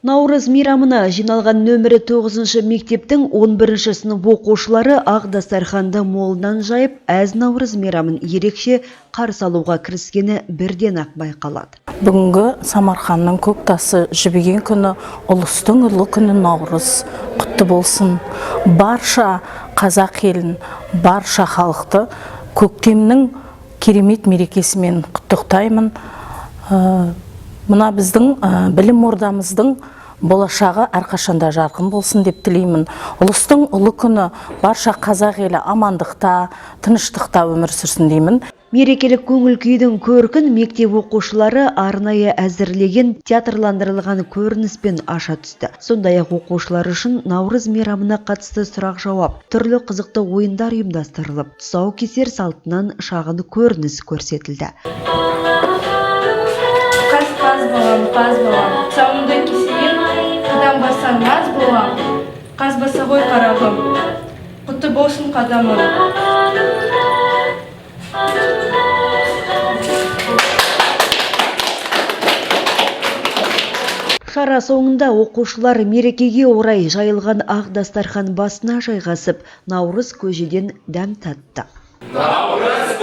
Наурыз мейрамына жиналған нөмірі 9 мектептің 11 сынып оқушылары ақ дастарханды молынан жайып, әз наурыз мейрамын ерекше қарсы алуға кіріскені бірден ақ байқалады. Бүгінгі Самарқанның көк тасы жібіген күні, ұлыстың ұлы күні наурыз құтты болсын. Барша қазақ елін, барша халықты көктемнің керемет мерекесімен құттықтаймын. Мына біздің білім ордамыздың болашағы әрқашанда жарқын болсын деп тілеймін. Ұлыстың ұлы күні барша қазақ елі амандықта, тыныштықта өмір сүрсін деймін. Мерекелік көңіл күйдің көркін мектеп оқушылары арнайы әзірлеген театрландырылған көрініспен аша түсті. Сондай-ақ оқушылар үшін наурыз мейрамына қатысты сұрақ-жауап, түрлі қызықты ойындар ұйымдастырылып, тұсаукесер салтынан шағын көрініс көрсетілді. Қаз болам, сауынды кесейін, қадам бассам маз болам, қаз баса ғой қарағым, құтты болсын қадамым. Шара соңында оқушылар мерекеге орай жайылған ақ дастархан басына жайғасып, наурыз көжеден дәм татты. Наурыз